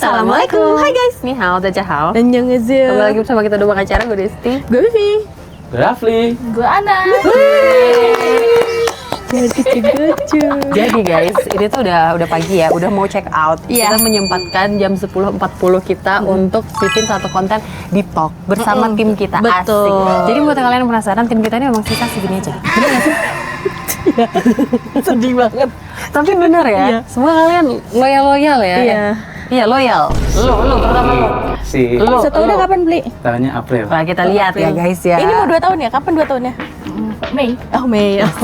Assalamualaikum. Hai guys. Ni hao, dajahao. Annyeonghaseyo. Kembali lagi bersama kita Dua Acara, gue Desti. Gue Vivi. Gue Rafli. Gue Ana. Jadi guys, ini tuh udah pagi ya, udah mau check out. Iya. Kita menyempatkan jam 10.40 kita untuk bikin satu konten di talk bersama tim kita. Betul. Asik. Jadi buat kalian yang penasaran, tim kita ini memang kita segini aja. Bener gak sih? Sedih banget. Tapi bener ya, Iya. semua kalian loyal ya. Iya. Iya, loyal. Lu terutama lu. Si Lu. Satu udah kapan beli? tahunnya April. Nah, kita lihat ya guys ya. Ini mau 2 tahun ya? Kapan 2 tahunnya? Mei. Oh Mei. Asik.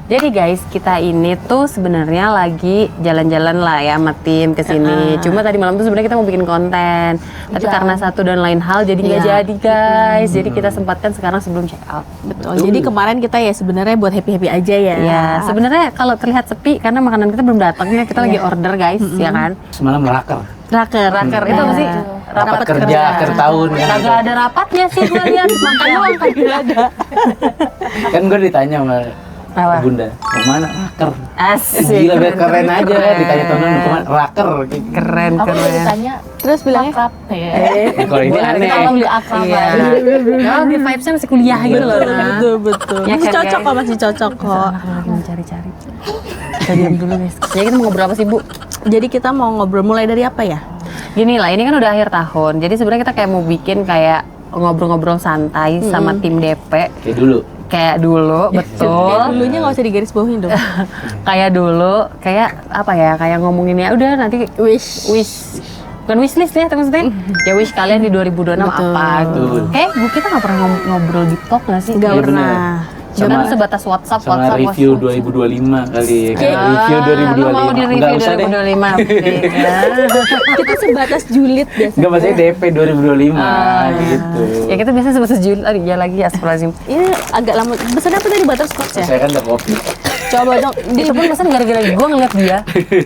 Jadi guys, kita ini tuh sebenarnya lagi jalan-jalan lah ya sama tim ke sini. Cuma tadi malam tuh sebenarnya kita mau bikin konten. Tapi karena satu dan lain hal jadi nggak jadi guys. Jadi kita sempatkan sekarang sebelum check out. Betul. Jadi kemarin kita ya sebenarnya buat happy-happy aja ya. Ya, sebenarnya kalau terlihat sepi karena makanan kita belum datang ya. Kita lagi order guys, ya kan? Semalam raker. Raker itu apa sih? Rapat kerja akhir tahun kan. Kagak ada rapatnya sih gue lihat. Makan doang kagak ada. Kan gue ditanya sama Apa? Bunda, kemana raker? Asik. Gila biar keren aja. Ditanya temen kemana raker. Keren. Aku ditanya Terus bilangnya akrab ya. Kalau ini aneh. Kalau beli akrab Iya. Ya, di vibes-nya masih kuliah gitu loh. Nah. betul. Ya Masih kan, cocok guys? kok, masih cocok kok. Lagi mencari-cari. Kita diam dulu guys. Ya kita mau ngobrol apa sih Bu? Jadi kita mau ngobrol mulai dari apa ya? Gini lah, ini kan udah akhir tahun. Jadi sebenarnya kita kayak mau bikin kayak ngobrol-ngobrol santai sama tim DP. Kayak dulu. Kayak dulu, betul. Dulunya nggak usah digaris bawahin dong. Kayak dulu, kayak apa ya? Kayak ngomonginnya udah nanti Wish. bukan wishlist ya maksudnya. Ya wish kalian di 2026 apa gitu. Betul. Kayak Bu kita nggak pernah ngobrol di talk nggak sih? Nggak Iya, pernah. bener. Cuman sebatas WhatsApp. Sama review 2025 kali ya kan. Review Lu mau di 2025. review Enggak usah deh. 2025. Kita sebatas julid biasa. Enggak maksudnya DP 2025 gitu. Ya kita biasa sebatas jul. Ya lagi astagfirullahaladzim. Ini agak lama. Pesan apa tadi butterscotch ya? Saya kan udah kopi. Coba dong. Itu pun pesan gara-gara gue ngeliat dia.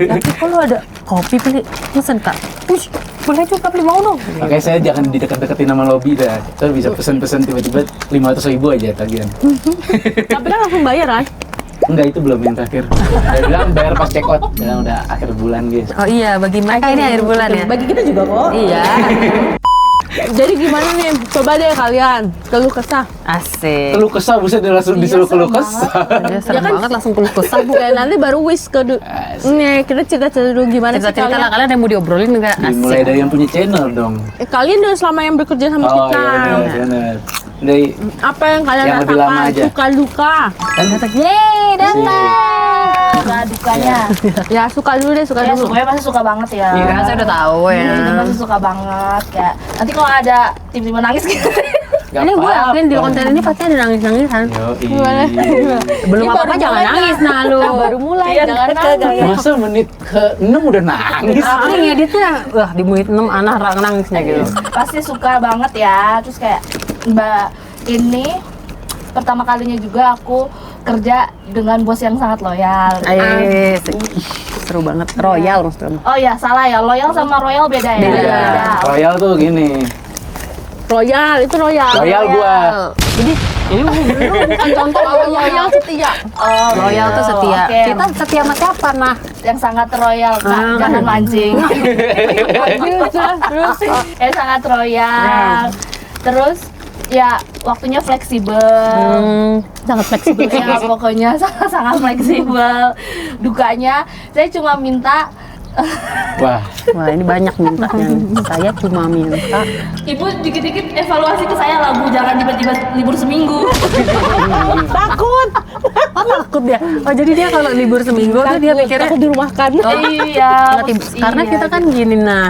Tapi kok lu ada kopi pilih pesan kak? Push, boleh juga beli mau dong. Makanya saya jangan didekat-deketin sama lobby dah. Saya bisa pesen-pesen tiba-tiba 500.000 aja tagihan. Tapi kan langsung bayar kan? Enggak, itu belum yang terakhir. Saya bilang bayar pas check out. Ya udah akhir bulan guys. Oh iya, bagi mereka ini akhir bulan ya. Bagi kita juga kok. Iya. Jadi gimana nih? Coba deh kalian keluh kesah. Asik. Keluh kesah, buset dia langsung disuruh keluh kesah. Ya, serem Ya kan? banget langsung keluh kesah Bu. Ya nanti baru wish ke nih kita cerita-cerita dulu gimana sih Cerita-cerita lah kalian? kalian yang mau diobrolin enggak? Dimulai dari yang punya channel dong. Kalian dong selama yang bekerja sama Oh kita. iya benar. Dari Apa yang kalian Yang lebih lama rasakan? aja. Suka-duka. kan Yeay, datang. Suka dukanya. Ya suka dulu deh, suka Ya dulu. sukanya pasti suka banget ya. Iya, kan saya udah tahu ya. Pasti suka banget kayak nanti kalau ada tim-tim nangis gitu. nggak Ini gue apa-apa. yakin di konten ini pasti ada nangis-nangisan. Yoi. Belum Ini apa-apa baru jangan mulai, nangis nah lu. Baru mulai, Iya, jangan jangan nangis. Masa menit ke-6 udah nangis? Aku ngeditnya, wah di menit 6 anak nangisnya gitu. Pasti suka banget ya. Terus kayak Mbak ini pertama kalinya juga aku kerja dengan bos yang sangat loyal. Seru banget. Royal maksudnya. Oh iya, salah ya. Loyal sama royal beda ya. Beda. Ya, Royal tuh gini. Royal, itu royal. Royal gua. Jadi ini bukan contoh Royal setia. Oh, Royal tuh setia. Oke. Kita setia sama siapa nah? Yang sangat royal, Kak. Jangan mancing. Terus Yang sangat royal. Terus ya waktunya fleksibel. Sangat fleksibel. Ya pokoknya sangat fleksibel. Dukanya saya cuma minta Wah, Wah ini banyak mintanya. Saya cuma minta. Ibu dikit-dikit evaluasi ke saya lah Bu, jangan tiba-tiba libur seminggu. takut. Oh takut dia. Oh jadi dia kalau libur seminggu tuh dia mikirnya. Takut dirumahkan. Iya. Karena kita kan gini nah.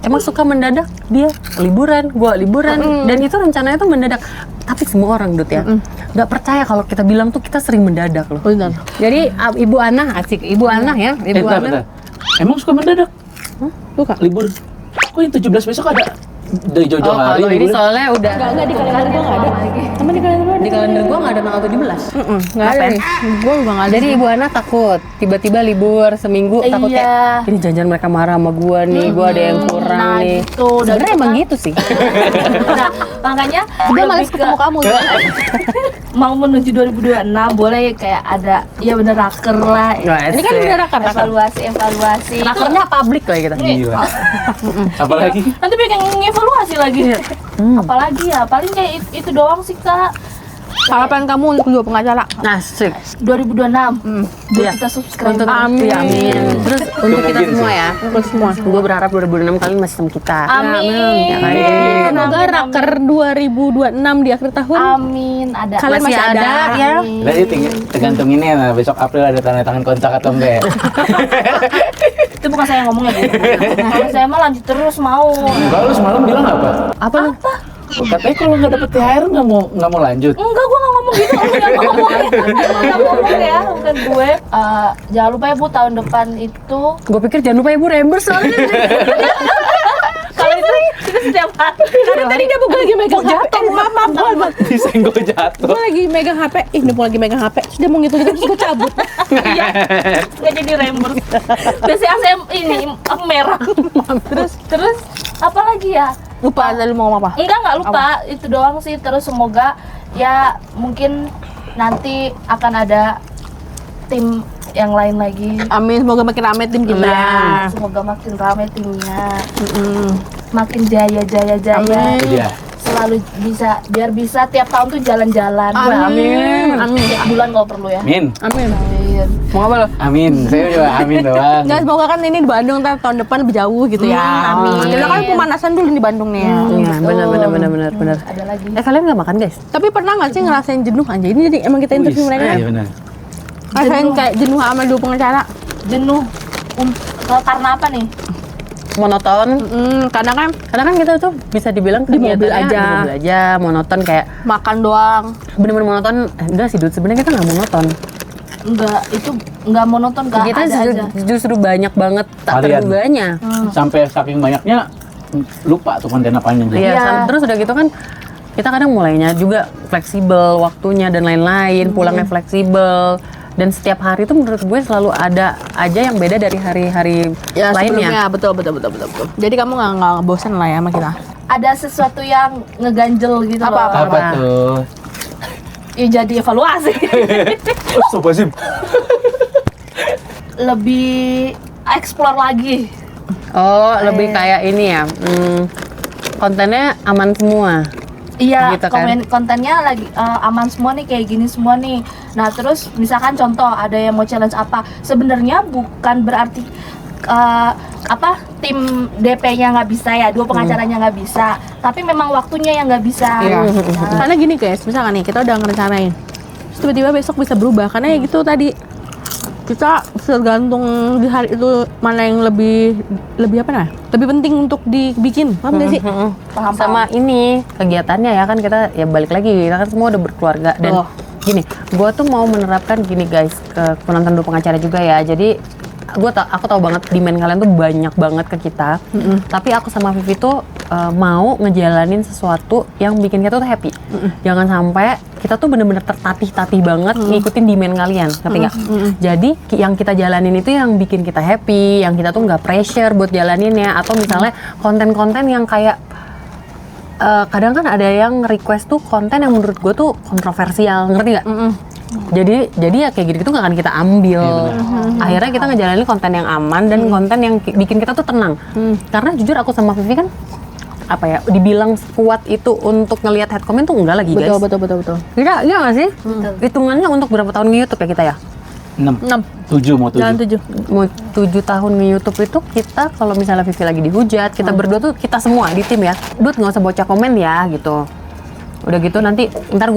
Emang suka mendadak dia liburan, gua liburan, dan itu rencananya tuh mendadak. Tapi semua orang Dut ya, nggak percaya kalau kita bilang tuh kita sering mendadak loh. Benar. Jadi Ibu Ana asik, Ibu Ana ya, Ibu bentar, Ana. bentar. Emang suka mendadak? Suka. Libur? Kok yang 17 besok ada? Dari jauh-jauh Oh hari kalau ini libur? soalnya udah. Enggak di kalender gua enggak ada. Temen di kalender gua ada. Di kalender gua nggak ada tanggal 17. Nggak ada Apa ya? nih. Gue juga nggak ada. Jadi ibu anak takut, tiba-tiba libur seminggu takut Iya. kayak ini jangan mereka marah sama gua nih, gua ada yang kurang Nah, nih. gitu. Dan Sebenarnya itu emang kan- gitu sih. Nah, makanya Gue lebih malas ke- ketemu kamu. mau menuju 2026 boleh kayak ada ya bener raker lah. Ini kan udah raker. Evaluasi. Rakernya publik lah kita. Gila. Apalagi Nanti pengen ngevaluasi lagi. Apalagi ya, paling kayak itu doang sih Kak. Harapan kamu untuk dua pengacara? Asik. 2026. 2 Iya. juta subscriber. Untuk Amin. iya, amin. Terus untuk kita Mungkin semua sih. ya. Untuk semua. Gue berharap 2026 kalian masih sama kita. Amin. Ya kan? Semoga Amin, raker 2026 di akhir tahun. Amin. Ada. Kalian masih ada, ya. Amin. Berarti tergantung ini ya, nah, besok April ada tanda tangan kontrak atau enggak ya? Itu bukan saya yang ngomong ya, Bu. Kalau saya mah lanjut terus mau. Enggak, lu semalam bilang apa? Apa lu? Katanya kalau nggak dapet THR nggak mau lanjut. Enggak, gua nggak ngomong gitu. Lu yang ngomong. Lu yang ngomong ya, bukan gue. Jangan lupa ya Bu, tahun depan itu Gue pikir jangan lupa ibu reimburse soalnya. kalau itu setiap hari. Karena tadi dia gue lagi megang HP. Maaf. Disenggol jatuh. Gue lagi megang HP. Mumpung lagi megang HP. Terus dia mau ngitung terus gue cabut. Iya. Nggak jadi reimburse. Biasanya saya ini merah. Terus apa lagi ya? Lupa ada lu mau ngomong apa? Nggak lupa. Itu doang sih. Terus semoga ya mungkin nanti akan ada tim yang lain lagi. Amin, semoga makin rame tim kita. Amin. Semoga makin rame timnya. Makin jaya. Itu dia. Selalu bisa, biar bisa tiap tahun tuh jalan-jalan. Amin. Amin. Tiap bulan kalau perlu ya. Amin. Amin. Amin. Mau apa lo? Amin. Saya juga amin doang. Nggak, semoga kan ini di Bandung ntar tahun depan lebih jauh gitu ya. Amin. Kita kan pemanasan dulu di Bandung nih ya. Iya, benar. Ada lagi. Kalian nggak makan guys? Tapi pernah nggak sih ngerasain jenuh aja? Ini jadi emang kita interview Wis, mereka. Iya benar. Ngerasain kayak jenuh sama dua pengacara. Jenuh. Karena apa nih? Monoton. Kadang kan Karena kan kita tuh bisa dibilang Di mobil kegiatannya aja. di mobil aja, monoton kayak makan doang. bener-bener monoton. Enggak sih, Dut. Sebenarnya kita nggak monoton. Enggak, itu enggak monoton, enggak Kita ada aja. justru banyak banget tak Varian. terduganya. Sampai saking banyaknya lupa tuh konten apanya. Iya, Iya. terus udah gitu kan kita kadang mulainya juga fleksibel waktunya dan lain-lain, pulangnya fleksibel. Dan setiap hari itu menurut gue selalu ada aja yang beda dari hari-hari Ya lainnya. sebelumnya betul. Jadi kamu nggak bosan lah ya sama kita. Ada sesuatu yang ngeganjel gitu loh. Apa tuh? Ya jadi evaluasi. Astagfirullahaladzim. Lebih explore lagi. Oh, lebih kayak ini ya. Kontennya aman semua. Iya, Gitu kan? kontennya lagi aman semua nih, kayak gini semua nih. Nah, terus misalkan contoh ada yang mau challenge apa, sebenarnya bukan berarti tim DP-nya nggak bisa ya, dua pengacaranya nggak bisa, tapi memang waktunya yang nggak bisa. Iya. Nah, Karena gini guys, misalkan nih kita udah ngerencanain, terus tiba-tiba besok bisa berubah karena ya gitu tadi kita tergantung di hari itu mana yang lebih apa nah? Lebih penting untuk dibikin, paham gak sih? paham. Sama ini kegiatannya ya kan kita ya balik lagi kita kan semua udah berkeluarga dan Oh. gini, gue tuh mau menerapkan gini guys ke penonton dua pengacara juga ya. Jadi aku tahu banget demand kalian tuh banyak banget ke kita. Tapi aku sama Vivi tuh mau ngejalanin sesuatu yang bikin kita tuh happy. Jangan sampai kita tuh bener-bener tertatih-tatih banget ngikutin demand kalian, ngerti nggak? Jadi yang kita jalanin itu yang bikin kita happy, yang kita tuh nggak pressure buat jalaninnya. Atau misalnya konten-konten yang kayak kadang kan ada yang request tuh konten yang menurut gue tuh kontroversial, ngerti nggak? Jadi ya kayak gitu nggak akan kita ambil. Akhirnya kita ngejalanin konten yang aman dan konten yang bikin kita tuh tenang. Karena jujur aku sama Vivi kan apa ya, dibilang kuat itu untuk ngelihat head comment tuh enggak lagi guys. Betul. Iya nggak sih? Hitungannya untuk berapa tahun nge-YouTube ya kita ya? 6. 7 mau 7. Jalan 7. Mau 7 tahun nge-YouTube itu kita kalau misalnya Vivi lagi dihujat, kita berdua tuh kita semua di tim ya, Dut nggak usah baca komen ya gitu. Udah gitu nanti ntar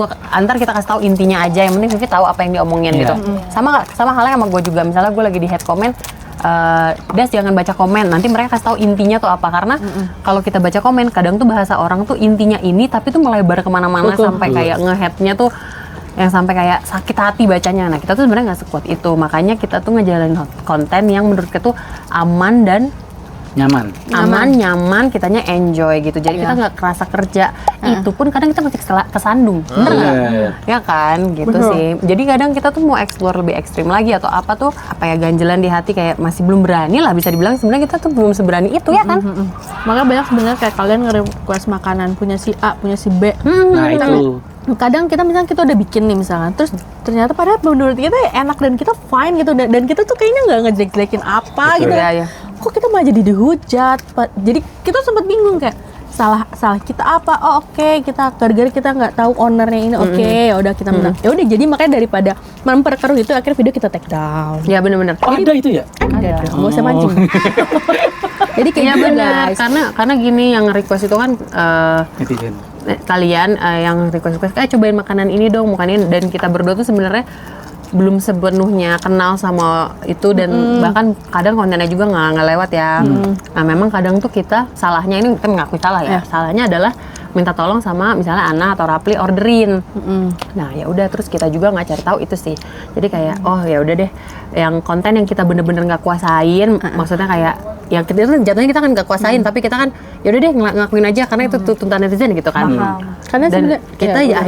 kita kasih tahu intinya aja, yang penting Vivi tahu apa yang diomongin Iya. gitu. Sama halnya sama gue juga, misalnya gue lagi di head comment, Des jangan baca komen, nanti mereka kasih tahu intinya tuh apa, karena kalau kita baca komen kadang tuh bahasa orang tuh intinya ini tapi tuh melebar kemana-mana sampai kayak nge-headnya tuh yang sampai kayak sakit hati bacanya. Nah kita tuh sebenarnya nggak sekuat itu, makanya kita tuh ngejalanin konten yang menurut kita tuh aman dan Nyaman. aman, nyaman, kitanya enjoy gitu. Jadi kita nggak kerasa kerja. Itu pun kadang kita masih kesandung, bener nggak? Iya. Ya kan, gitu Betul. sih. Jadi kadang kita tuh mau explore lebih ekstrim lagi atau apa tuh, apa ya ganjelan di hati kayak masih belum berani lah bisa dibilang. Sebenarnya kita tuh belum seberani itu ya kan? Makanya banyak sebenarnya kayak kalian nge-request makanan punya si A, punya si B. Nah itu. Kadang kita misalnya kita udah bikin nih misalkan, terus ternyata padahal menurut kita enak dan kita fine gitu, dan kita tuh kayaknya nggak ngejelek-jelekin apa Betul. gitu. Iya, iya. Kok kita malah jadi dihujat? Jadi kita sempat bingung kayak salah kita apa? Oh oke, kita gara-gara kita nggak tahu ownernya ini, oke ya udah kita menang. Ya udah, jadi makanya daripada memperkeruh itu akhirnya video kita take down. Ya bener-bener. Oh ada itu ya? Ada, nggak usah mancing. Jadi kayak Iya gitu benar, guys. karena gini yang request itu kan Netizen. kalian yang request cobain makanan ini dong, makanan ini, dan kita berdua tuh sebenarnya belum sepenuhnya kenal sama itu dan bahkan kadang kontennya juga nggak lewat ya. Nah memang kadang tuh kita salahnya ini kita mengakui salah ya. Salahnya adalah minta tolong sama misalnya Ana atau Rapli orderin. Nah ya udah, terus kita juga nggak cari tahu itu sih. Jadi kayak oh ya udah deh, yang konten yang kita bener-bener nggak kuasain, maksudnya kayak yang kita jatuhnya kita kan nggak kuasain, tapi kita kan ya udah deh ngakuin aja karena itu tuntutan netizen gitu kan. Karena Dan sebenarnya kita ya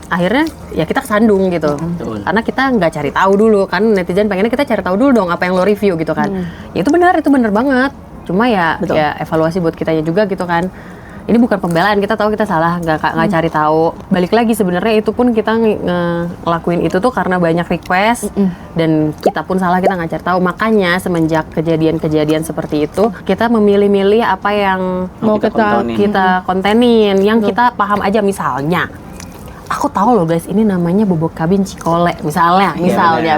akhirnya ya kita kesandung gitu. Betul. Karena kita nggak cari tahu dulu kan, netizen pengennya kita cari tahu dulu dong apa yang lo review gitu kan. Ya itu benar banget. Cuma ya Betul. ya evaluasi buat kitanya juga gitu kan. Ini bukan pembelaan, kita tahu kita salah, nggak cari tahu. Balik lagi sebenarnya itu pun kita ngelakuin itu tuh karena banyak request dan kita pun salah, kita nggak cari tahu. Makanya semenjak kejadian-kejadian seperti itu, kita memilih-milih apa yang Mau kita kontenin. kita kontenin, yang kita paham aja. Misalnya aku tahu loh guys, ini namanya Bobok Kabin Cikole misalnya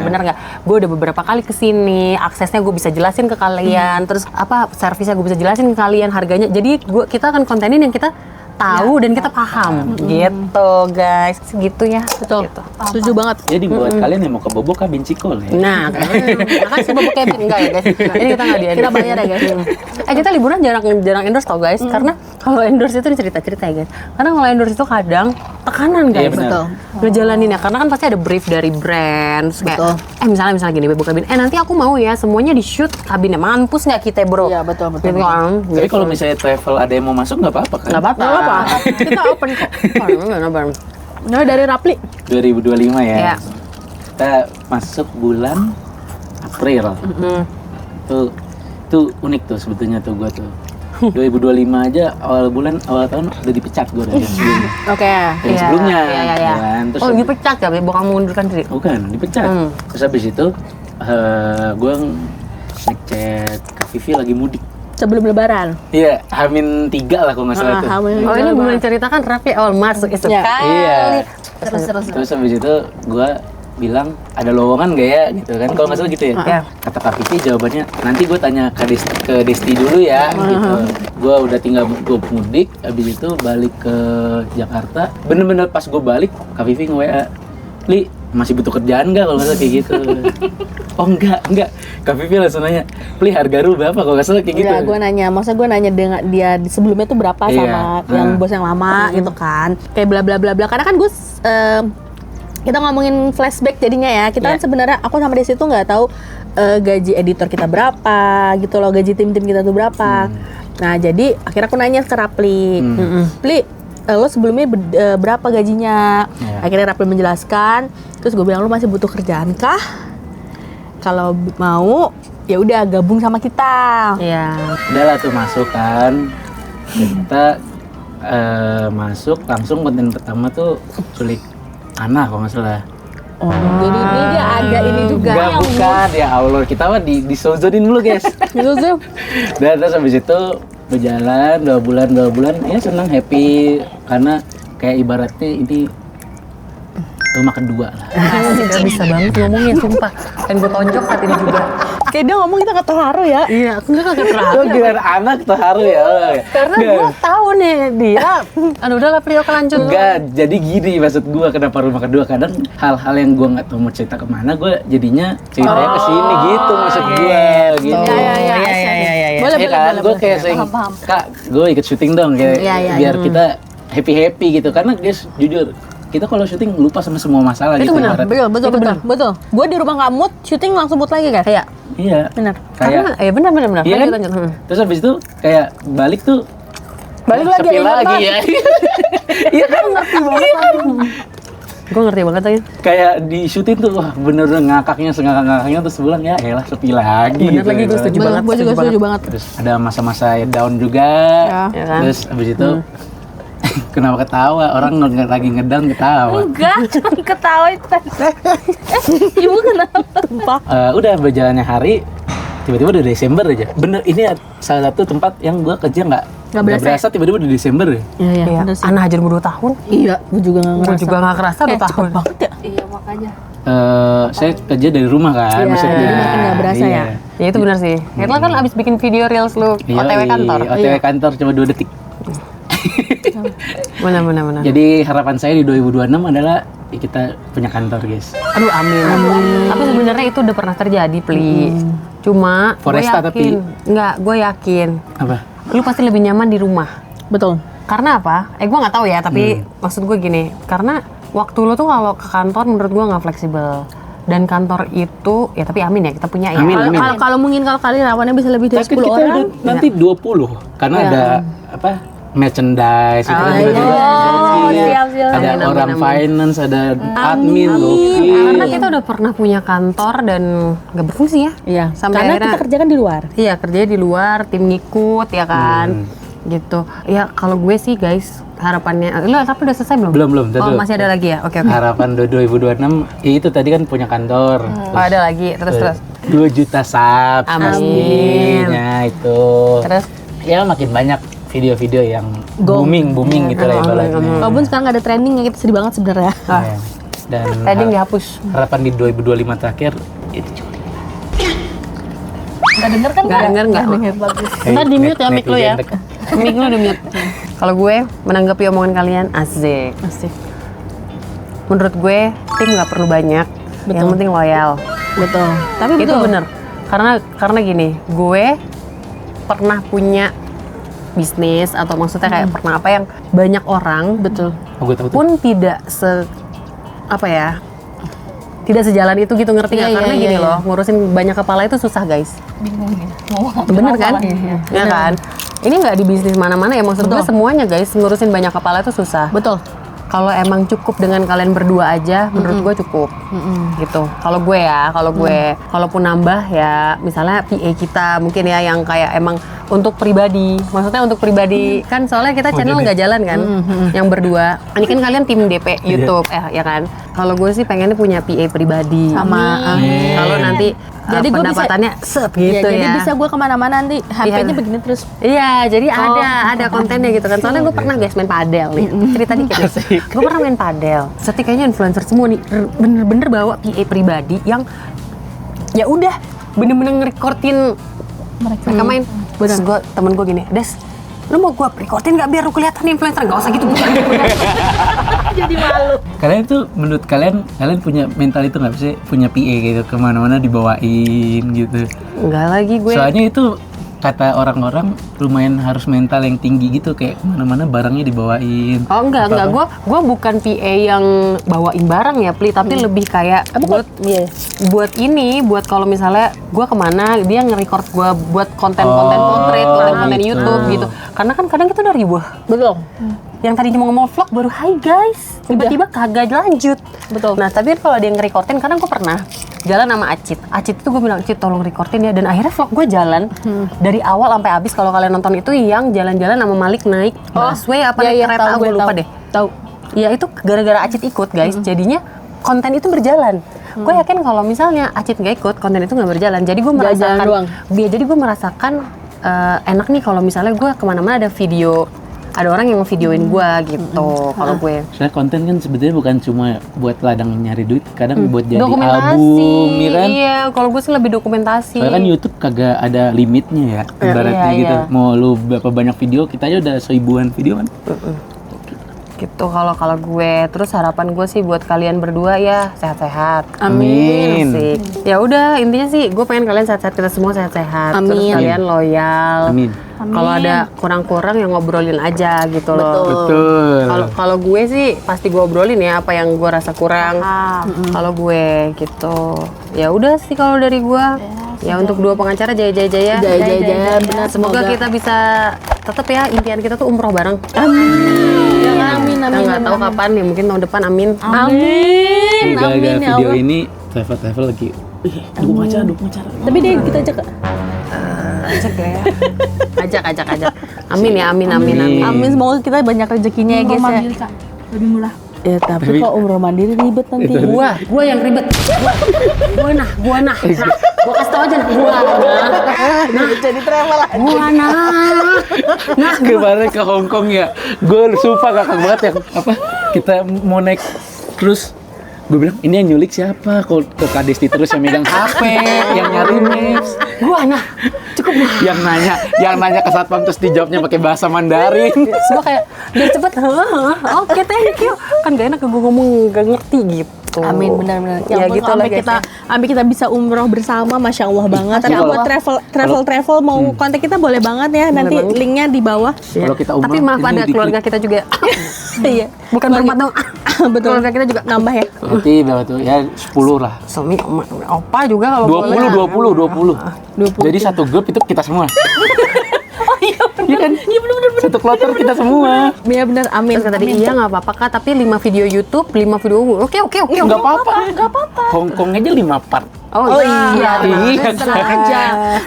bener nggak? Gue udah beberapa kali kesini, aksesnya gue bisa jelasin ke kalian, terus apa servisnya gue bisa jelasin ke kalian, harganya. Jadi kita akan kontenin yang kita tahu dan kita paham gitu guys, segitu ya. betul. Gitu. Setuju banget. Jadi buat kalian yang mau ke Bobok Kabin Cikole. Nah, makasih Bobok Kabin enggak ya guys? Ini kita nggak di-endorse. Kita bayar ya, guys. Kita liburan jarang endorse tau guys, karena kalau endorse itu ini cerita-cerita ya guys. Karena kalau endorse itu kadang tekanan guys. Iya, benar. Betul. Ngejalanin ya, karena kan pasti ada brief dari brand kayak Betul. misalnya gini, Bobok Kabin, nanti aku mau ya semuanya di shoot kabinnya, mampus nggak kita bro? Iya, betul. Gitu kan. Tapi kalau misalnya travel ada yang mau masuk nggak apa-apa kan? nggak apa-apa. Nggak apa-apa. Kita open kok. Nah, dari Rapli. 2025 ya. Iya. Kita masuk bulan April. Itu unik tuh sebetulnya tuh gue tuh. 2025 aja awal tahun udah dipecat gue dari yang sebelumnya. Oke. Dari sebelumnya. Iya. kan? Terus Oh, dipecat ya, bukan mengundurkan diri. bukan dipecat. Terus habis itu gue ngechat Kak Vivi lagi mudik. Sebelum lebaran. Iya, Hamin 3 lah kalau nggak salah tuh. Oh, ini belum diceritakan Raffi awal masuk itu Iya. kali. Iya. Terus. Terus habis itu gue bilang ada lowongan gak ya gitu kan, kalau nggak salah gitu ya. Iya. Kata Kak Vivi jawabannya nanti gue tanya ke Desti dulu ya gitu. Gue udah tinggal gue mudik, habis itu balik ke Jakarta. Bener-bener pas gue balik Kak Vivi nge-WA, Li masih butuh kerjaan nggak, kalau nggak salah kayak gitu. Oh enggak. Kak Vivi langsung nanya, Li harga lu berapa, kalau nggak salah kayak gitu. Enggak, gue nanya, maksudnya gue nanya dengan dia sebelumnya tuh berapa Iya. sama yang bos yang lama gitu kan. Kayak bla bla bla bla. Karena kan gue kita ngomongin flashback jadinya ya. Kita kan sebenarnya aku sama Desi tuh nggak tahu gaji editor kita berapa gitu loh, gaji tim-tim kita tuh berapa. Nah, jadi akhirnya aku nanya ke Rapli. Pli, lo sebelumnya berapa gajinya? Iya. Akhirnya Rapli menjelaskan. Terus gue bilang, lo masih butuh kerjaan kah? Kalau mau ya udah gabung sama kita. Iya. Udah lah tuh masuk kan. Kita masuk langsung konten pertama tuh culik Ana kalau nggak salah. Oh, jadi ini dia ada ini juga Enggak, yang bukan, ya Allah, kita mah disozonin dulu guys. gitu tuh. Dan terus habis itu berjalan 2 bulan, ya senang, happy, karena kayak ibaratnya ini rumah kedua lah. Gak bisa banget ngomongnya, sumpah. Dan gue tonjok saat ini juga. Kayak dia ngomong kita nggak terharu ya. Iya, aku nggak terharu. Lo giliran anak terharu ya. Karena gue tahu nih dia. Aduh udah lah Prio kelanjut. Enggak, jadi gini maksud gue kenapa rumah kedua, kadang hal-hal yang gue nggak tahu mau cerita kemana, gue jadinya ceritanya ke sini gitu maksud gue gitu. Iya. Boleh, Iya kan, gue kayak sering, Kak, gue ikut syuting dong, kayak Iya. biar kita happy gitu. Karena guys, jujur, kita kalau syuting lupa sama semua masalah Itu gitu. benar, ibarat. Betul. Gue di rumah nggak mood, syuting langsung mood lagi kan? Kayak Iya. Benar. Kayak Karena, benar. iya kan? Lanjut. Terus habis itu kayak balik tuh Balik lagi, sepi ingat lagi banget. ya. Iya kan ngerti banget. Gue ngerti banget tadi. Kayak di syuting tuh wah bener-bener ngakaknya sengakak-ngakaknya terus bilang ya elah sepi lagi. Bener lagi, gue setuju banget. Gue juga setuju banget. Terus ada masa-masa down juga. Ya kan? Terus habis itu kenapa ketawa? Orang lagi ngedown ketawa. Enggak, cuma ketawa itu tadi. Ibu kenapa? Sumpah. Udah berjalannya hari tiba-tiba udah Desember aja. Bener ini salah satu tempat yang gua kerja nggak berasa tiba-tiba udah Desember ya. Iya, Iya, bener sih. anak ajar 2 tahun. Iya, gue juga nggak Gue ngerasa. juga gak kerasa 2 tahun. Cepet banget ya. Iya, makanya. Saya kerja dari rumah kan. Iya, maksudnya. jadi makin nggak berasa ya. Ya itu benar sih. Itu kan abis bikin video reels lu Iya, OTW kantor. OTW kantor cuma 2 detik. Benar. Jadi harapan saya di 2026 adalah ya kita punya kantor guys. Aduh amin. Tapi sebenarnya itu udah pernah terjadi, Pli. Cuma gue Foresta yakin. Enggak, gue yakin. Apa? Lu pasti lebih nyaman di rumah. Betul. Karena apa? Gue nggak tahu ya, tapi maksud gue gini. Karena waktu lu tuh kalau ke kantor menurut gue nggak fleksibel. Dan kantor itu, ya tapi amin ya, kita punya ya. Amin. Kalau mungkin kalau kali lawannya bisa lebih dari Tapi 10 kita orang. udah nanti 20 karena ada apa? Merchandise itu kan iya. Oh, siap. ada Amin, orang amin. finance, ada admin, Karena gokil. kita udah pernah punya kantor dan nggak berfungsi ya. Iya. Sampai Karena akhirnya- kita kerja kan di luar. Iya, kerjanya di luar, tim ngikut ya kan. Gitu. Ya kalau gue sih guys, harapannya lu tapi udah selesai belum? Belum, Oh, dulu. masih ada lagi ya? Oke. Harapan 2026 ya itu tadi kan punya kantor. Oh, ada lagi. Terus. 2 juta sub Amin. pastinya itu. Terus Ya makin banyak video-video yang Go. booming gitu lah ibaratnya. Walaupun sekarang nggak ada trending ya, kita sedih banget sebenarnya. Ya. Dan tadi dihapus. harapan di 2025 terakhir itu cuma Enggak denger kan? Nggak denger nggak? Bagus. Ntar di mute ya mic lu ya. netizen Mic lu di mute. Kalau gue menanggapi omongan kalian asik. Asik. Menurut gue tim nggak perlu banyak. Yang penting loyal. Betul. Tapi Itu betul. bener. Karena gini, gue pernah punya bisnis atau maksudnya kayak pernah apa yang banyak orang Betul. Oh, gue tahu tuh. pun tidak tidak sejalan itu gitu, ngerti nggak? Iya, Karena iya, gini iya. loh, ngurusin banyak kepala itu susah guys. Bingung ya. Mau Bener kan? masalahnya. Ya kan? Ini nggak di bisnis mana-mana ya, maksud gue semuanya guys, ngurusin banyak kepala itu susah. Betul. Kalau emang cukup dengan kalian berdua aja, menurut gue cukup. Gitu. Kalau gue ya, kalaupun nambah ya, misalnya PA kita mungkin ya yang kayak emang untuk pribadi. Maksudnya untuk pribadi kan soalnya kita channel nggak jalan kan, yang berdua. Ini kan kalian tim DP YouTube, ya kan. Kalau gue sih pengennya punya PA pribadi. Sama. Amin. Kalau nanti Jadi gue bisa- pendapatannya sep Iya, gitu jadi ya. bisa gue kemana-mana nanti HP-nya begini terus. Iya, jadi ada kontennya gitu kan. Soalnya gue pernah guys main padel nih. Cerita dikit nih. Gue pernah main padel. Setikanya influencer semua nih bener-bener bawa PA pribadi yang ya udah bener-bener ngerekortin mereka main. Terus gue temen gue gini, Des, lu mau gue rekortin nggak biar lu kelihatan influencer? Nggak usah gitu. Jadi malu. Kalian tuh menurut kalian punya mental itu nggak sih, punya PA gitu kemana-mana dibawain gitu? Enggak lagi gue. Soalnya itu kata orang-orang lumayan harus mental yang tinggi gitu, kayak kemana-mana barangnya dibawain. Oh enggak, gue bukan PA yang bawain barang ya, Pli, tapi lebih kayak buat kalau misalnya gue kemana, dia nge-record gue buat konten-konten potret, konten-konten gitu. YouTube gitu. Karena kan kadang kita udah ribuh. Betul. Yang tadi cuma ngomong vlog baru hai guys, tiba-tiba kagak lanjut. Betul. Nah tapi kalau dia nge-recordin, kadang gue pernah jalan sama Acit itu gue bilang, Cit tolong recordin ya, dan akhirnya vlog gue jalan dari awal sampai habis. Kalau kalian nonton itu yang jalan-jalan sama Malik naik busway apa naik kereta, gue lupa deh. Tahu. Ya itu gara-gara Acit ikut guys, jadinya konten itu berjalan. Gue yakin kalau misalnya Acit nggak ikut, konten itu nggak berjalan. Jadi gue Nggak jalan doang. merasakan enak nih kalau misalnya gue kemana-mana ada video, ada orang yang ngevideoin gue gitu. Kalau gue Soalnya konten kan sebetulnya bukan cuma buat ladang nyari duit, kadang buat jadi dokumentasi, album, ya kan? iya. Kalau gue sih lebih dokumentasi. Soalnya kan YouTube kagak ada limitnya ya, ibaratnya iya, gitu. iya. Mau lu berapa banyak video, kita aja udah 1000-an video kan. Gitu kalau gue. Terus harapan gue sih buat kalian berdua ya sehat-sehat. Amin. Asik. Ya udah intinya sih gue pengen kalian sehat-sehat, kita semua sehat-sehat. Terus Amin. kalian loyal. Amin. Kalau ada kurang-kurang ya ngobrolin aja gitu loh. Betul. Kalau gue sih pasti gue obrolin ya apa yang gue rasa kurang. Kalau gue gitu. Ya udah sih kalau dari gue. Ya untuk dua pengacara jaya. Jaya, benar. Semoga kita bisa tetap ya impian kita tuh umroh bareng. Amin. Kita nggak tahu kapan ya, mungkin tahun depan. Amin. Amin. Gara-gara Amin ya video Allah. ini travel lagi. Dua pacar. Tapi dia kita ajak. Ajak ya. Ajak. Amin ya, amin. Amin, semoga kita banyak rezekinya ya guys ya. Mandiri, Kak. Lebih murah. Ya tapi kok umroh mandiri ribet nanti. Gua yang ribet. Gua nah. Gua kasih tau aja nah. Jadi travel aja. Gua nah. Kemarin ke Hong Kong ya, gue sumpah kakak banget yang apa kita mau naik terus gue bilang ini yang nyulik siapa? Kok Kak Desti terus yang megang HP, yang nyari maps. Gua nah. Cukup nah. Yang nanya ke satpam terus dijawabnya pakai bahasa Mandarin. Semua kayak biar cepet. Oke, thank you. Kan gak enak gue ngomong gak ngerti gitu. Amin, benar-benar. Ya ampun, gitu lah sampai guys. sampai kita bisa umroh bersama, masya Allah banget. Tapi Masya buat travel mau kontak kita boleh banget ya. Nanti banget. linknya di bawah. Kalau kita umroh, Tapi maaf ini ada diklik. keluarga kita juga. Iya. Bukan berempat dong. Betul. Keluarga kita juga Nambah ya. Nanti berapa tuh? Ya 10 lah. suami opa juga kalau boleh. 20. Jadi satu grup itu kita semua. Iya kan? Iya benar. Satu kloter kita semua. Iya benar, amin. Terus kata dia, iya nggak apa-apa Kak, tapi 5 video YouTube, 5 video oke. Enggak apa-apa. Hong Kong aja 5 part. Oh iya. Iya. Tenang aja.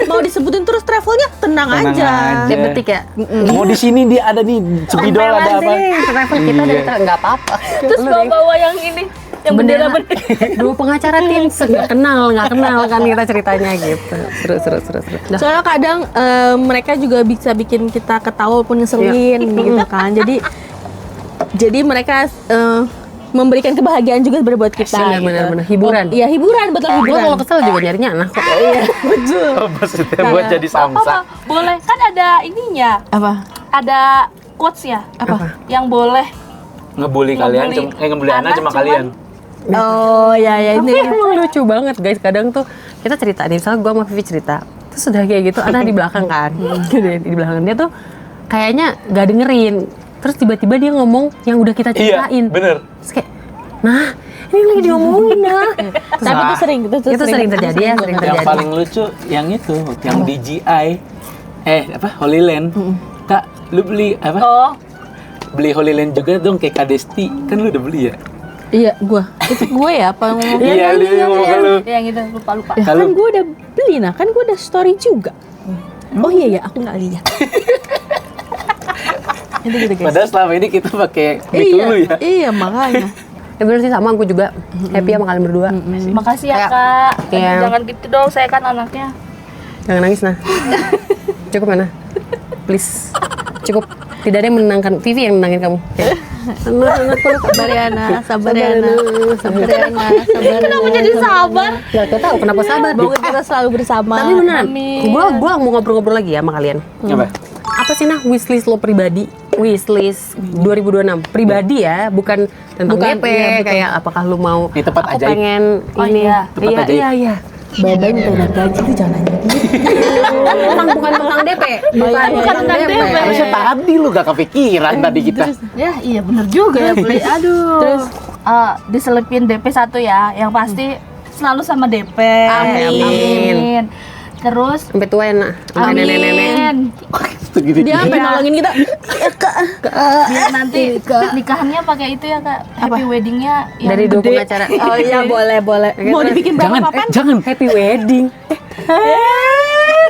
Mau disebutin terus travelnya, tenang aja. Tiap detik ya. Mau di sini dia ada nih spidol ada apa? Travel kita dari nggak apa-apa. Terus bawa yang ini, yang bendera. Dua pengacara tim nggak kenal kan kita ceritanya gitu. Seru. Nah, Soalnya kadang mereka juga bisa bikin kita ketawa pun ngeselin gitu kan. Jadi mereka memberikan kebahagiaan juga sebenarnya buat kita. Iya, gitu. benar-benar. Hiburan. Iya, hiburan, betul gue hiburan. kalau kesel juga nyarinya anak kok. Oh, maksudnya buat jadi samsa. Boleh kan ada ininya, Apa? ada quotes ya. Apa? Yang boleh Ngebully kalian cuma ngebully anak cuma kalian. Oh, ya Tapi ini. emang lucu banget guys, kadang tuh kita cerita nih, misalnya gue sama Vivi cerita, terus udah kayak gitu, Ana di belakang kan, gitu ya, di belakang dia tuh kayaknya gak dengerin, terus tiba-tiba dia ngomong yang udah kita ceritain, bener. terus kayak, nah ini lagi diomongin nah. Tapi itu sering, Itu sering terjadi ya, sering Yang terjadi. paling lucu yang itu, yang DJI, Holy Land. Kak, lu beli apa? oh Beli Holy Land juga dong kayak Kak Desti, kan lu udah beli ya? Iya, itu gue ya apa ngomong? Iya, lu ngomong ke lu. yang itu lupa. Ya, Kalau- kan gue udah beli kan gue udah story juga. Oh iya ya, aku nggak lihat. Itu gitu guys. Padahal selama ini kita pakai mic lu ya. Iya makanya. Ya bener sih, sama aku juga happy sama kalian berdua. Makasih ya Kayak- Kak. Iya. Jangan gitu dong, saya kan anaknya. Jangan nangis nah. Cukup mana? Please. Cukup. Tidak ada yang menenangkan. Vivi yang menenangin kamu. Ya. Anak peluk. Sabar ya Ana, sabar ya Ana, sabar ya Ana, sabar. Kenapa jadi sabar? Gak tahu kenapa sabar. Semoga kita selalu bersama. Tapi beneran, Amin. gue mau ngobrol-ngobrol lagi ya sama kalian. Apa? Apa sih nah wishlist lo pribadi? Wishlist 2026 pribadi ya, bukan tentang Bukan, DP. iya, betul. Kayak apakah lu mau? Ini tempat aku ajaib. pengen Oh, ini. iya. Tempat ajaib. Iya. Babai minta naik gaji itu jangan nanya. bukan tentang DP. Bukan tentang DP. Harusnya tadi lu gak kepikiran tadi kita. Ya, iya bener juga ya, Bli. Aduh. Terus diselipin DP 1 ya, yang pasti selalu sama DP. Amin. Terus Sampai tua ya nak. Sampai nenek-nenek. amin. Gitu. Dia sampai Iya. nolongin kita. Biar nanti nikahannya pakai itu ya Kak. Happy weddingnya yang Dari dua gede. pengacara. Oh iya boleh. Mau dibikin berapa Jangan, papan? jangan. Happy wedding.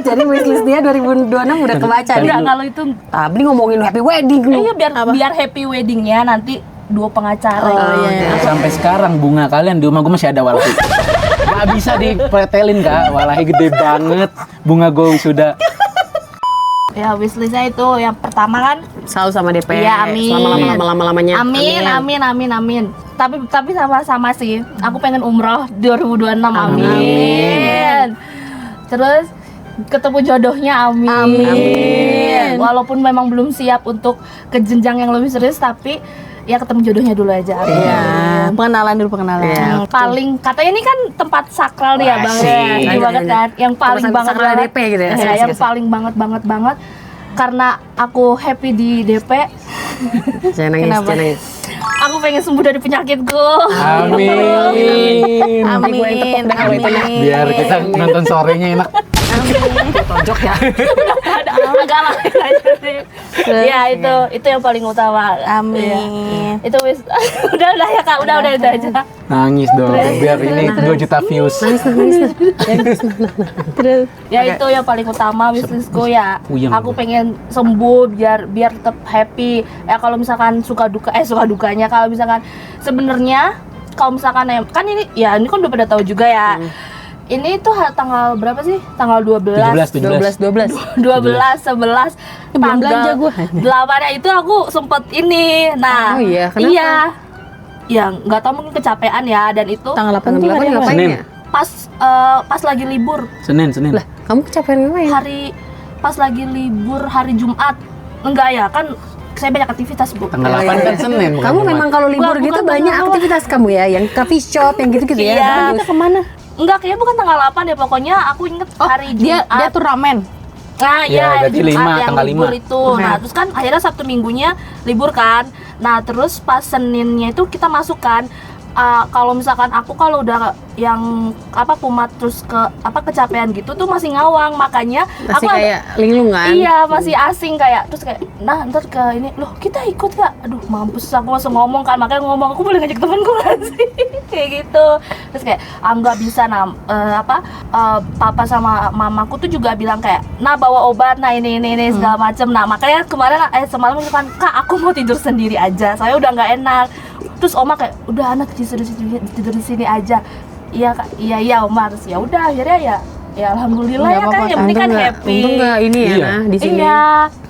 Jadi wishlist dia 2026 udah kebaca nih. Enggak, kalau itu Tabli ngomongin happy wedding lu. iya biar happy weddingnya nanti 2 pengacara. Oh iya. Sampai sekarang bunga kalian di rumah gue masih ada walahi. Gak bisa dipretelin Kak, walahi gede banget. Bunga gue sudah. Ya wishlistnya itu yang pertama kan Selalu sama DP. Iya, amin. Lama-lamanya. Amin. Tapi sama-sama sih. Aku pengen umroh 2026. Amin. Terus ketemu jodohnya. Amin. Walaupun memang belum siap untuk ke jenjang yang lebih serius, tapi ya ketemu jodohnya dulu aja. Amin. Iya, pengenalan dulu pengenalan. Iya. Yang paling katanya ini kan tempat sakral nih ya Bang ya. Asik. Tinggi banget kan. Yang paling Tempat banget sakral DP gitu ya. Ya, Asik, yang asik. paling banget karena aku happy di DP. Jangan nangis, Kenapa? jangan nangis. Aku pengen sembuh dari penyakitku. Amin. Amin. Biar kita nonton sorenya enak. Tonjok ya. Agak lain aja sih. Ya itu yang paling utama. Amin. Itu wis udah ya Kak, udah aja. Nangis dong, biar ini 2 juta views. Terus Ya itu yang paling utama bisnisku ya. Puyeng. Aku pengen sembuh biar tetap happy. Ya kalau misalkan suka dukanya kalau misalkan sebenarnya kalau misalkan kan ini kan udah pada tahu juga ya. Ini tuh tanggal berapa sih? Tanggal 12. 12. 11 belum belanja gua. 8 itu aku sempet ini. Nah, Oh iya, kenapa? iya. Ya nggak tahu mungkin kecapean ya dan itu tanggal 8 Tanggal tuh hari 8 apa? ngapain Senin. ya? pas lagi libur. Senin. Lah, kamu kecapean ngapain? Pas lagi libur hari Jumat. Enggak ya, kan saya banyak aktivitas, Bu. Tanggal 8 kan Senin. bukan Kamu Jumat. memang kalau libur Bukan, gitu bukan banyak tanggal aktivitas kamu ya, yang coffee shop, yang gitu-gitu ya. Iya. Bagus. Kita kemana? Enggak, kayaknya bukan tanggal 8 ya, pokoknya aku inget hari Dia Jumat. tuh ramen. Nah, Ya, hari berarti Jumat 5, yang tanggal libur 5. itu. Nah, terus kan akhirnya Sabtu Minggunya libur kan. Nah, terus pas Seninnya itu kita masukkan kalau misalkan aku kalau udah yang kumat terus kecapean gitu tuh masih ngawang, makanya Masih aku kayak linglung kan? iya masih asing kayak terus kayak ntar ke ini loh kita ikut gak? Aduh mampus aku langsung ngomong kan, makanya ngomong aku boleh ngajak temenku gak sih kayak gitu. Terus kayak nggak bisa papa sama mamaku tuh juga bilang kayak bawa obat ini segala macem. Nah makanya kemarin semalam kan Kak aku mau tidur sendiri aja, saya udah nggak enak. Terus Oma kayak udah anak tidur di sini aja. Iya Kak, iya Oma. Terus ya udah akhirnya ya alhamdulillah Nggak ya Kak, apa-apa, yang penting kan Untung happy. nggak ini ya, Iya. nah, di sini.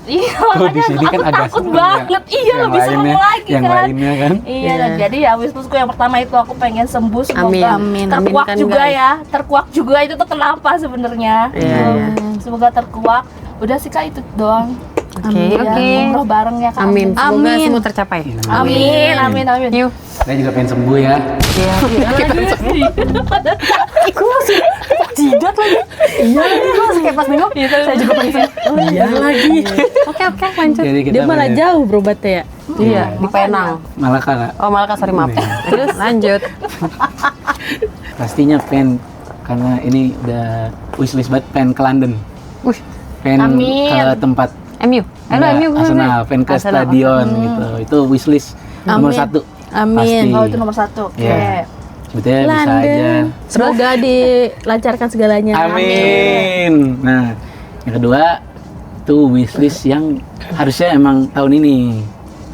Iya, Kalau di makanya sini aku kan agak takut serem banget. ya. Iya, Yang lebih serem lainnya- lagi yang kan. lainnya kan. Iya, Iya. jadi ya wishlistku yang pertama itu aku pengen sembuh, semoga Amin. Amin. terkuak Amin kan, juga guys. ya. Terkuak juga itu tuh kenapa sebenarnya? Iya, iya. Semoga terkuak. Udah sih Kak itu doang. Oke, Ya, oke. umroh bareng ya Kak. Amin. Semoga Amin. semua tercapai. Amin. Yuk. Saya juga pengen sembuh ya. Iya. Gue langsung jidat lagi. Iya lagi, gue langsung kayak pas nengok. Saya juga pengen. Iya lagi. Oke, lanjut. Jadi kita Dia malah pengen- jauh berobatnya ya. Iya, di Penang. malah Kak. Oh, malah sorry maaf. Terus lanjut. Pastinya pengen karena ini udah wishlist banget pengen ke London. Wih, Pengen Amin. ke tempat MU. Enggak, MU gue. Arsenal, pengen ke Arsenal. stadion gitu. Itu wishlist nomor Amin. 1. Amin. Pasti. Oh, itu nomor 1. Oke. Iya. Sebetulnya bisa aja. London. Semoga dilancarkan segalanya. Amin. Nah, yang kedua itu wishlist yang harusnya emang tahun ini.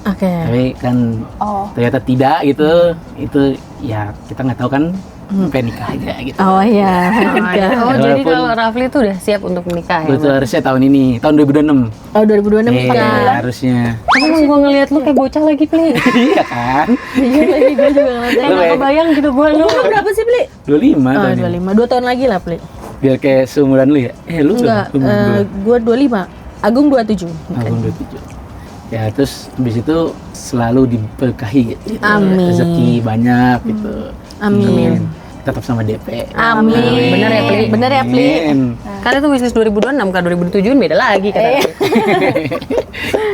Oke. Tapi kan Oh. ternyata tidak gitu. Itu ya kita nggak tahu kan. Pengen nikah aja gitu. Oh iya. nikah. Oh, jadi Walaupun- kalau Rafli tuh udah siap untuk menikah ya? Itu harusnya tahun ini, tahun 2026. Oh 2026 Iya, nikah. harusnya. Tapi emang gue ngeliat lu kayak bocah lagi, Pli. Iya kan? Iya lagi gue juga ngeliatnya. Kayak nggak kebayang gitu gue lu. Umur berapa sih Pli? 25 Oh tahun ini. 25. 2 tahun lagi lah Pli. Biar kayak seumuran lu ya? Lu Enggak. Gue 25. Agung 27. Agung 27. Ya terus habis itu selalu diberkahi gitu. Amin. Rezeki banyak gitu. Amin. Tetap sama DP. Amin. Bener ya, Pli? Bener ya Pli? Amin. Karena itu wishlist 2026 kan 2007 beda lagi kata.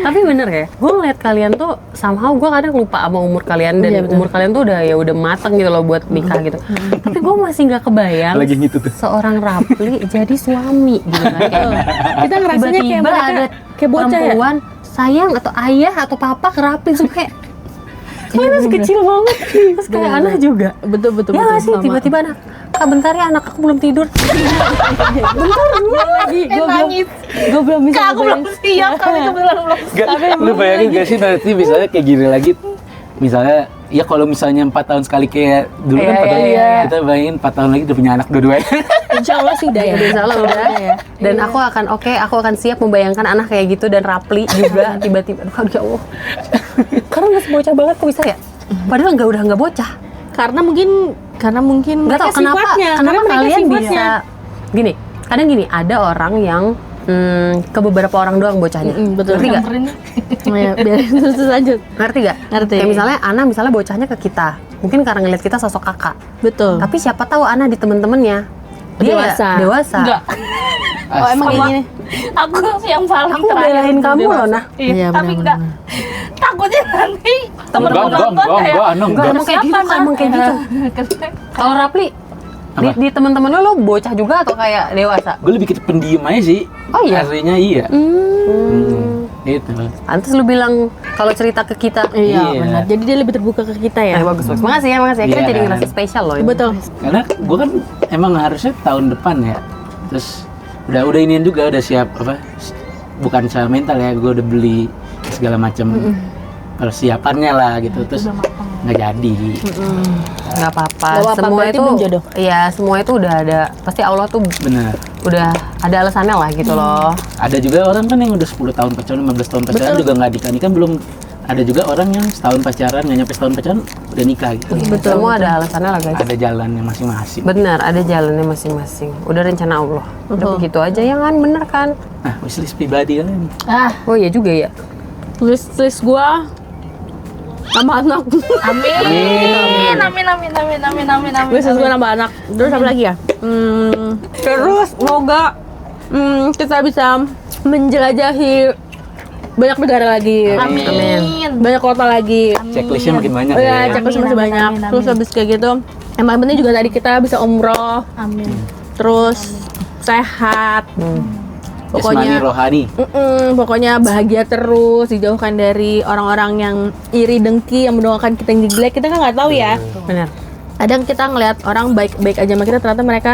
Tapi bener ya, gue ngeliat kalian tuh somehow gue kadang lupa sama umur kalian dan Iya, betul. umur kalian tuh udah mateng gitu loh buat nikah gitu. Tapi gue masih nggak kebayang Lagi gitu tuh. seorang Rafli jadi suami gitu kan. Kayak Kita ngerasanya kayak tiba-tiba mereka ada kayak bocah ya. perempuan sayang atau ayah atau papa ke Rafli terus kayak kalian masih kecil banget terus kayak anak juga. Betul betul Ya betul. nggak sih sama. tiba-tiba anak Kak bentar ya anak aku belum tidur. Bentar dulu lagi Nangis. Gue belum bisa Kak, aku belum ngebayang. siap, kami kebetulan belum. Gak, lu bayangin gak sih nanti misalnya kayak gini lagi. Misalnya, ya kalau misalnya 4 tahun sekali kayak dulu kan 4 tahun, kita bayangin 4 tahun lagi udah punya anak dua-duanya. Insya Allah sih udah ya. Insya Allah udah. ya. Dan aku akan siap membayangkan anak kayak gitu dan Rapli juga tiba-tiba. Aduh ya Allah. Karena masih bocah banget kok bisa ya? Padahal udah nggak bocah. Karena mungkin Nggak tahu mereka kenapa sifatnya. kenapa Karena mereka kalian sifatnya. bisa gini. Kadang gini ada orang yang ke beberapa orang doang bocahnya. Betul. Ngerti nggak? Oh ya, biarin terus lanjut. Ngerti gak? Ngerti. Kayak misalnya Ana misalnya bocahnya ke kita. Mungkin karena ngeliat kita sosok kakak. Betul. Tapi siapa tahu Ana di temen-temennya dia Dewasa. dewasa. Enggak. Oh emang kayak gini. Aku yang paling Aku terakhir belain tuh kamu dewasa. loh, Nah. Iya, Iya, tapi benar-benar. enggak. Takutnya nanti temen-temen nonton kayak Enggak, enggak. emang kayak gitu, Siapa, emang kayak Nah? gitu. Kalau Rapli, di, Apa? di teman-teman lo bocah juga atau kayak dewasa? Gue lebih ke pendiam aja sih. Oh iya? Aslinya iya. Gitu. Pantes lu bilang kalau cerita ke kita. Iya Iya. benar. Jadi dia lebih terbuka ke kita ya. Bagus, bagus. Makasih ya, makasih ya. Kita Iya. jadi ngerasa spesial loh. ini. Betul. Karena gue kan emang harusnya tahun depan ya. Terus udah inian juga udah siap apa? Bukan secara mental ya, gue udah beli segala macam persiapannya lah gitu. Terus nggak jadi. Nggak apa-apa. Nggak apa-apa, Semua berarti itu, belum jodoh. iya semua itu udah ada. Pasti Allah tuh Bener. udah ada alasannya lah gitu loh. Ada juga orang kan yang udah 10 tahun pacaran, 15 tahun pacaran juga nggak nikah. Kan belum. Ada juga orang yang setahun pacaran, nggak nyampe setahun pacaran udah nikah gitu. Semua ada alasannya lah guys. Ada jalannya masing-masing. Benar, ada jalannya masing-masing. Udah rencana Allah. Udah begitu aja ya kan, bener kan? Nah, wishlist pribadi kalian. Oh iya juga ya. Tulis gua sama anak. Amin. Amin. Tulis gua nambah anak. Terus apa lagi ya? Terus semoga kita bisa menjelajahi banyak negara lagi. Amin. Banyak kota lagi. Checklistnya makin banyak Oh ya, ya. checklist masih Amin, banyak. amin, Terus habis kayak gitu, yang paling penting juga tadi kita bisa umroh, Amin. terus sehat. Jasmani, Pokoknya, rohani. pokoknya bahagia terus, dijauhkan dari orang-orang yang iri dengki yang mendoakan kita yang jelek. Kita kan nggak tahu ya. Benar. Kadang kita ngelihat orang baik-baik aja sama kita, ternyata mereka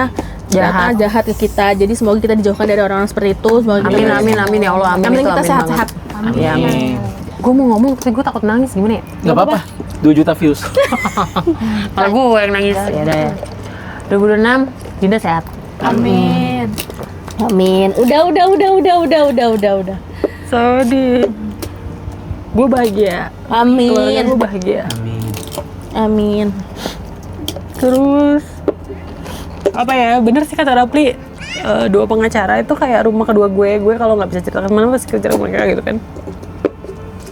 jahat ke kita. Jadi semoga kita dijauhkan dari orang-orang seperti itu. Semoga Amin, kita, amin, amin ya Allah. Amin. Yang penting itu kita amin sehat-sehat. banget. Iya, amin. Gue mau ngomong, tapi gue takut nangis gimana ya? Nggak apa-apa. 2 juta views. Kalau gue yang nangis. Ya udah ya. 2026, Dinda sehat. Amin. Amin. Udah. Sedih. Gue bahagia. Amin. Gue bahagia. Amin. Amin. Terus apa ya? Bener sih kata Rapli. Dua pengacara itu kayak rumah kedua gue. Gue kalau nggak bisa cerita kemana pasti cerita ke mereka gitu kan.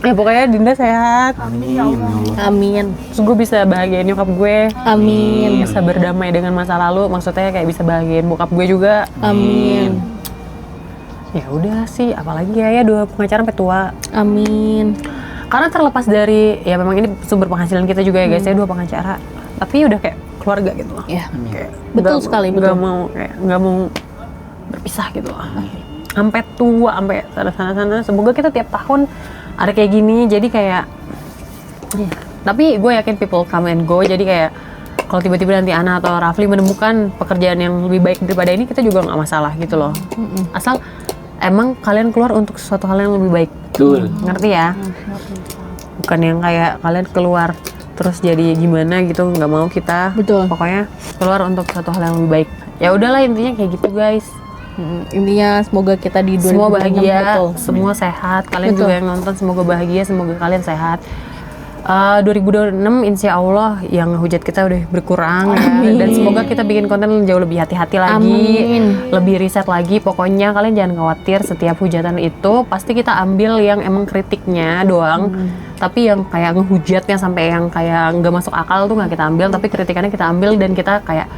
Ya pokoknya Dinda sehat. Amin. Ya Allah. Amin. Terus gue bisa bahagiain nyokap gue. Amin. Bisa berdamai dengan masa lalu. Maksudnya kayak bisa bahagiain bokap gue juga. Amin. Ya udah sih, apalagi ya dua pengacara sampai tua. Amin. Karena terlepas dari ya memang ini sumber penghasilan kita juga ya guys ya, dua pengacara. Tapi udah kayak keluarga gitu loh. Ya. Kayak Betul nggak- sekali, nggak betul. mau kayak nggak mau berpisah gitu loh. Sampai tua, sampai sana-sana. Semoga kita tiap tahun ada kayak gini. Jadi kayak ya. Tapi gue yakin people come and go. Jadi kayak kalau tiba-tiba nanti Ana atau Rafli menemukan pekerjaan yang lebih baik daripada ini, kita juga nggak masalah gitu loh. Asal emang kalian keluar untuk sesuatu hal yang lebih baik. Betul. Ngerti ya? Bukan yang kayak kalian keluar terus jadi gimana gitu, nggak mau kita. Betul. Pokoknya keluar untuk suatu hal yang lebih baik. Ya udahlah intinya kayak gitu guys. Intinya semoga kita di 2026 Semua bahagia, betul. semua sehat. Kalian Betul. juga yang nonton semoga bahagia, semoga kalian sehat. 2026 insya Allah yang hujat kita udah berkurang ya. Dan semoga kita bikin konten jauh lebih hati-hati lagi, Amin. lebih riset lagi. Pokoknya kalian jangan khawatir, setiap hujatan itu pasti kita ambil yang emang kritiknya doang. Tapi yang kayak ngehujatnya sampai yang kayak nggak masuk akal tuh nggak kita ambil. Tapi kritikannya kita ambil dan kita kayak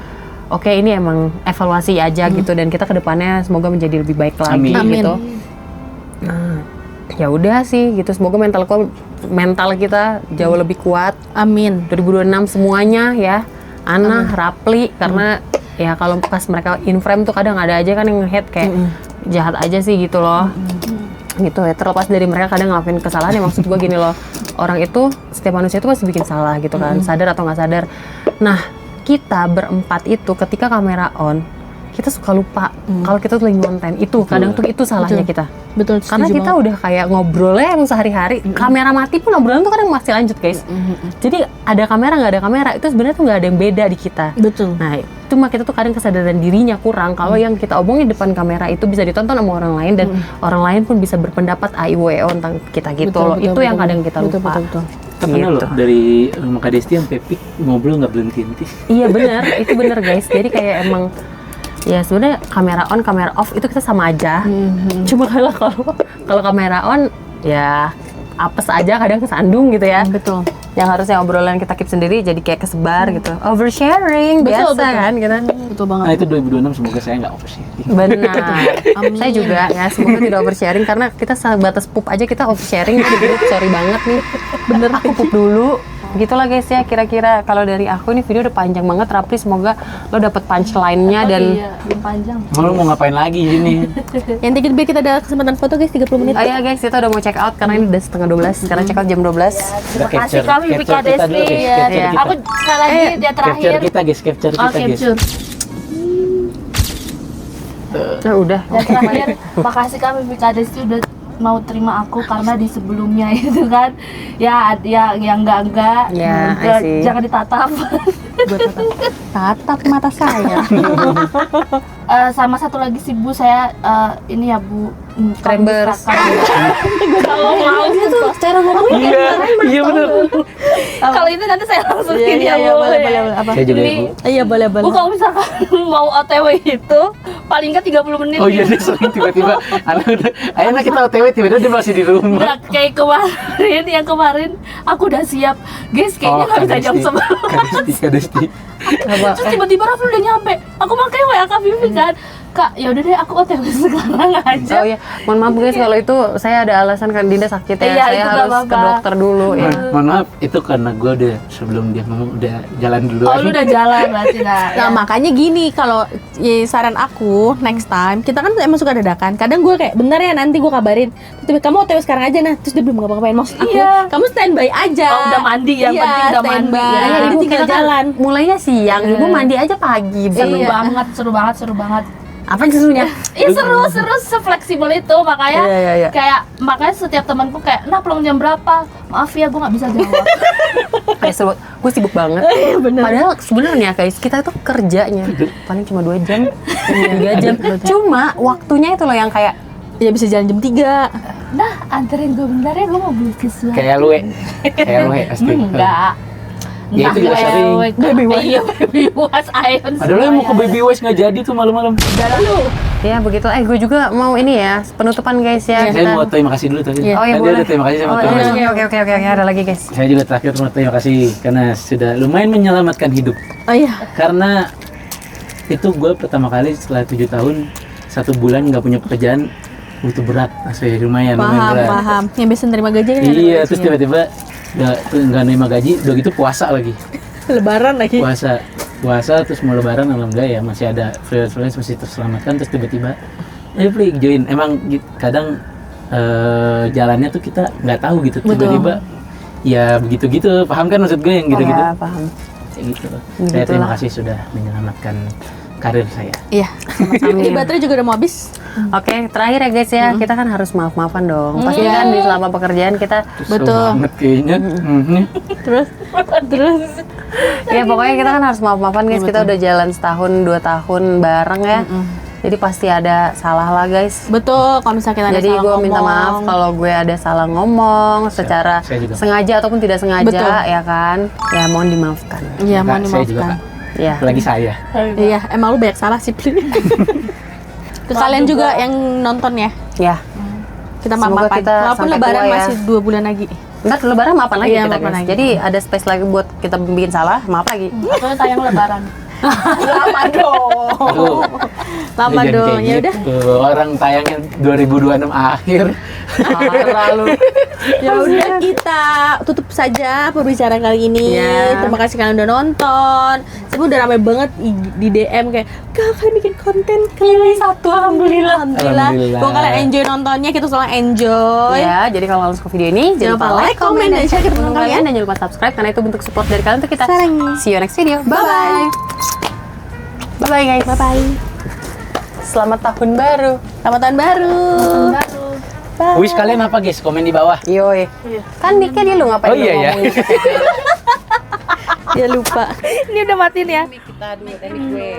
oke, ini emang evaluasi aja gitu, dan kita kedepannya semoga menjadi lebih baik lagi Amin. gitu. Nah, ya udah sih gitu. Semoga mental kita jauh lebih kuat. Amin. 2026 semuanya ya. Ana, Rapli, karena ya kalau pas mereka in frame tuh kadang ada aja kan yang nge-hate kayak jahat aja sih gitu loh. Gitu ya, terlepas dari mereka kadang ngelakuin kesalahan ya, maksud gue gini loh. Orang itu, setiap manusia itu pasti bikin salah gitu kan, sadar atau nggak sadar. Nah, kita berempat itu ketika kamera on, kita suka lupa kalau kita tuh lagi konten. Itu kadang tuh itu salahnya Betul. kita. Betul. Karena setuju kita banget. udah kayak ngobrolnya emang sehari-hari, kamera mati pun obrolan tuh kadang masih lanjut guys. Jadi ada kamera nggak ada kamera itu sebenarnya tuh nggak ada yang beda di kita. Betul. Nah, cuma kita tuh kadang kesadaran dirinya kurang kalau yang kita omongin depan kamera itu bisa ditonton sama orang lain dan orang lain pun bisa berpendapat AIWO tentang kita gitu Betul, loh. betul, Itu yang betul. kadang kita lupa. Betul. Kita pernah loh dari rumah Kak Desti sampai Pik ngobrol nggak berhenti-henti. Iya benar, itu benar guys. Jadi kayak emang ya sebenarnya kamera on, kamera off itu kita sama aja. Cuma kalau kamera on ya apes aja kadang kesandung gitu ya. Betul. yang harusnya obrolan kita keep sendiri jadi kayak kesebar gitu. Oversharing Betul, biasa kan kita. Betul banget. Nah itu 2026 semoga saya nggak oversharing. Benar. Saya juga ya, semoga tidak oversharing karena kita sebatas pup aja kita oversharing di grup. Sorry banget nih. Bener aku pup dulu. Begitulah guys ya, kira-kira kalau dari aku ini video udah panjang banget. Rapli, semoga lo dapet punchline-nya dan Iya, yang panjang. Lo mau ngapain lagi ini? Yang tiga biar kita ada kesempatan foto guys 30 menit. oh ya guys, kita udah mau check out karena ini udah setengah 12. Sekarang check out jam 12. Terima Kita kasih capture- kami capture Vika kita dulu, Desti. guys, Ya. capture kita. Aku sekali lagi dia terakhir. Capture kita guys, capture Oh, kita guys. capture. Nah, udah. Dan terakhir, makasih kami Vika Desti udah mau terima aku karena di sebelumnya itu kan ya yang enggak Ya, I see. jangan ditatap. Tatap mata saya. Sama satu lagi sih Bu, saya ini ya Bu, Trembers. kalau mau Cara ngomong Iya benar. kalau itu nanti saya langsung Iya, ini iya, ya iya, Bu. boleh, boleh, boleh. Apa? Saya juga ya, Ini- Bu. Iya boleh Bu boleh. kalau misalkan mau OTW itu paling nggak 30 menit. Oh iya dia sering tiba-tiba anak kita OTW tiba-tiba dia masih di rumah. Nah, kayak yang kemarin aku udah siap guys, kayaknya nggak bisa jam 11. Kadesti. Terus tiba-tiba Raffi udah nyampe, aku makanya WA Kak Vivi kan, Kak ya udah deh aku OTW sekarang aja. Oh iya, mohon maaf guys kalau itu saya ada alasan kan Dinda sakit ya. Iya, Saya itu nggak harus ke apa-apa. dokter dulu ya. Mohon maaf itu karena gue udah sebelum dia ngomong udah jalan duluan. Oh lu udah jalan berarti nah. Nah makanya gini, kalau ya, saran aku next time kita kan emang suka dadakan. Kadang gue kayak bentar ya nanti gue kabarin. Tapi kamu OTW sekarang aja nah. Terus dia belum ngapa-ngapain. Maksud aku Iya. kamu standby aja. Oh, udah mandi, yang Iya, penting udah standby. mandi. Iya, Ya, jadi ibu tinggal kita kan jalan. mulainya siang, ibu mandi aja pagi. Bu. Seru Iya. banget, seru banget. Apa serunya? Iya seru sefleksibel itu makanya Iya. kayak makanya setiap temanku kayak nah pulang jam berapa, maaf ya gue nggak bisa jawab. Kayak seru, gue sibuk banget. Padahal sebenarnya guys, kita tuh kerjanya paling cuma 2 jam, 3 jam. Cuma waktunya itu loh yang kayak Ya bisa jalan jam 3. Nah anterin gue bentar ya, gue mau beli sesuatu. Kayak lu pasti. Enggak. Ya, itu juga sering. Baby wash. Iya, baby wash Ion. Padahal yang mau ke baby wash nggak jadi tuh malam-malam. ya begitu. Gue juga mau ini ya penutupan guys ya. Saya mau terima kasih dulu tadi. Oh iya Tadi boleh. ada terima kasih sama Oh, terima iya, kasih. oke, ada lagi guys. Saya juga terakhir mau terima kasih karena sudah lumayan menyelamatkan hidup. Oh iya. Karena itu gue pertama kali setelah 7 tahun 1 bulan nggak punya pekerjaan butuh berat, asli lumayan Paham, berat. paham. Yang biasa nerima gaji kan Iya, terus tiba-tiba nggak nerima gaji, udah gitu puasa lagi. Lebaran lagi. Puasa terus mau lebaran alhamdulillah ya masih ada freelance masih terselamatkan, terus tiba-tiba play join. Emang kadang jalannya tuh kita nggak tahu gitu, tiba-tiba ya begitu-gitu, paham kan maksud gue yang gitu-gitu. Ya, paham. Kayak gitu. Saya terima kasih sudah menyelamatkan karir saya. Iya. Ini baterai juga udah mau habis. Oke, terakhir ya guys ya, kita kan harus maaf-maafan dong. Pasti kan di selama pekerjaan kita Betul. banget kayaknya. Terus ya pokoknya kita kan harus maaf-maafan guys. Kita udah jalan setahun 2 tahun bareng ya. Jadi pasti ada salah lah guys. betul kalau misalnya kita ada Jadi salah gue minta ngomong. maaf kalau gue ada salah ngomong secara saya juga. sengaja ataupun tidak sengaja. Betul. Ya kan. Ya mohon dimaafkan. Iya, mohon Saya juga, dimaafkan. Kak. Ya. Apalagi saya. Iya, emang lu banyak salah sih, Pli. Ke kalian juga yang nonton ya. Ya. Kita Semoga maaf-maafan. kita Walaupun sampai lebaran tua ya. masih 2 bulan lagi. Ntar lebaran maafan lagi Iya, kita maafan guys. lagi. Jadi ada space lagi buat kita bikin salah, maaf lagi. Atau tayang lebaran. Lama dong. Aduh, Lama jangan dong. kayak Ya udah. gitu. Orang tayangnya 2026 akhir. Lalu. Ya udah kita tutup saja pembicaraan kali ini. Ya. Terima kasih kalian udah nonton. Saya udah ramai banget di DM kayak, "Kak, kalian bikin konten kali satu alhamdulillah." Alhamdulillah. Semoga kalian enjoy nontonnya, kita selalu enjoy. Ya, jadi kalau kalian suka video ini, Jangan lupa like, comment, dan share ke teman kalian. Dan jangan lupa subscribe karena itu bentuk support dari kalian untuk kita. Sarangi. See you next video. Bye bye. Bye bye guys. Bye bye. Selamat tahun baru. Selamat tahun baru. Baru. Wish kalian apa guys? Komen di bawah. Yoi. Kan Dika dia lu ngapain Oh, iya, ya. ngomongin? Ya lupa. Ini udah matiin ya. Kita dulu teknik gue.